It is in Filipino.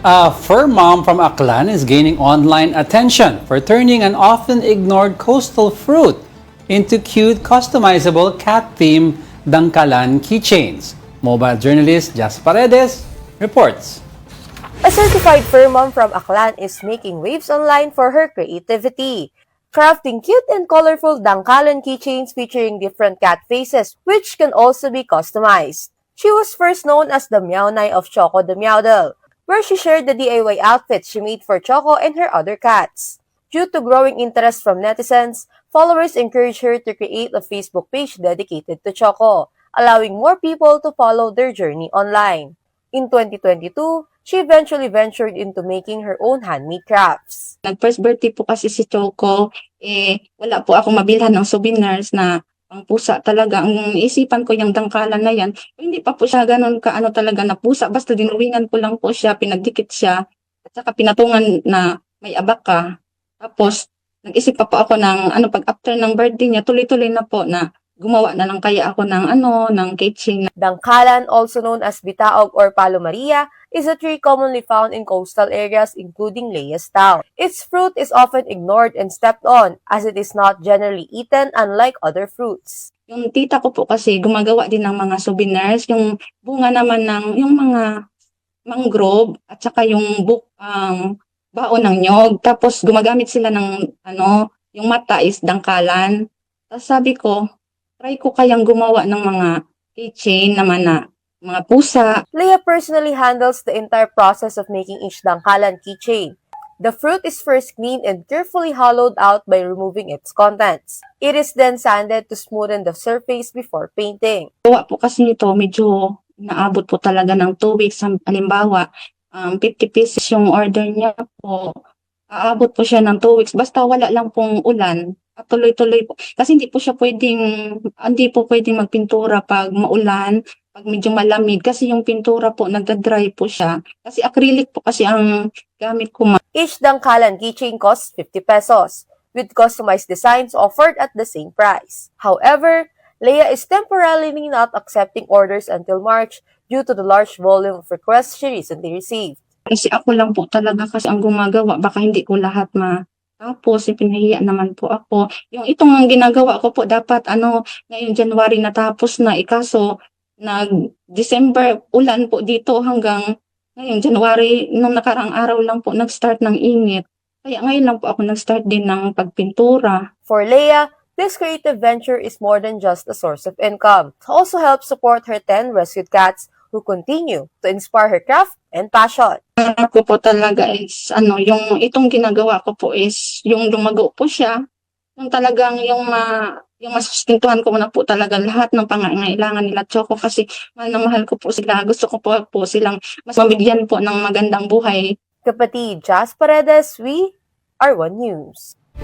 A fur mom from Aklan is gaining online attention for turning an often ignored coastal fruit into cute, customizable cat-themed Dangkalan keychains. Mobile journalist Jas Paredes reports. A certified fur mom from Aklan is making waves online for her creativity, crafting cute and colorful Dangkalan keychains featuring different cat faces, which can also be customized. She was first known as the Meownai of Choco the Meowdle, where she shared the DIY outfits she made for Choco and her other cats. Due to growing interest from netizens, followers encouraged her to create a Facebook page dedicated to Choco, allowing more people to follow their journey online. In 2022, she eventually ventured into making her own handmade crafts. Nag-first birthday po kasi si Choco, wala po akong mabilhan ng souvenirs na pang pusa talaga. Ang isipan ko yung dangkalan na yan, hindi pa po siya ganun kaano talaga na pusa. Basta dinuwingan ko lang po siya, pinagdikit siya, at saka pinatungan na may abak ka. Tapos, nag-isip pa po ako ng pag after ng birthday niya, tuloy-tuloy na po na gumawa na lang kaya ako ng keychain. Dangkalan, also known as bitaog or palo maria, is a tree commonly found in coastal areas including Leia's town. Its fruit is often ignored and stepped on as it is not generally eaten unlike other fruits. Yung tita ko po kasi gumagawa din ng mga souvenirs, yung bunga naman ng yung mga mangrove at saka yung baon ng nyog. Tapos gumagamit sila ng yung mata is dangkalan. Tapos sabi ko, try ko kayang gumawa ng mga keychain naman na mga pusa. Leia personally handles the entire process of making each Dangkalan keychain. The fruit is first cleaned and carefully hollowed out by removing its contents. It is then sanded to smoothen the surface before painting. Gawa po kasi nito, medyo naabot po talaga ng 2 weeks. Halimbawa, 50 pieces yung order niya po. Aabot po siya ng 2 weeks. Basta wala lang pong ulan. At tuloy-tuloy po. Kasi hindi po pwedeng magpintura pag maulan, pag medyo malamig. Kasi yung pintura po, nagda-dry po siya. Kasi acrylic po kasi ang gamit ko. Each Dangkalan keychain costs 50 pesos, with customized designs offered at the same price. However, Leia is temporarily not accepting orders until March due to the large volume of requests she recently received. Kasi ako lang po talaga kasi ang gumagawa. Baka hindi ko lahat Tapos, pinahiya naman po ako. Yung itong ginagawa ko po, dapat ngayong January natapos na. Ikaso, nag-December ulan po dito hanggang ngayong January, nung nakaraang araw lang po nag-start ng init. Kaya ngayon lang po ako nag-start din ng pagpintura. For Leia, this creative venture is more than just a source of income. It also helps support her 10 rescued cats who continue to inspire her craft and passion. Ko po talaga is yung itong ginagawa ko po is yung lumago po siya, yung talagang yung masustintuhan ko na po talaga lahat ng pangangailangan nila Choco kasi mahal na mahal ko po sila. Gusto ko po silang mas mabigyan po ng magandang buhay. Kapatid Jas Paredes, we are One News.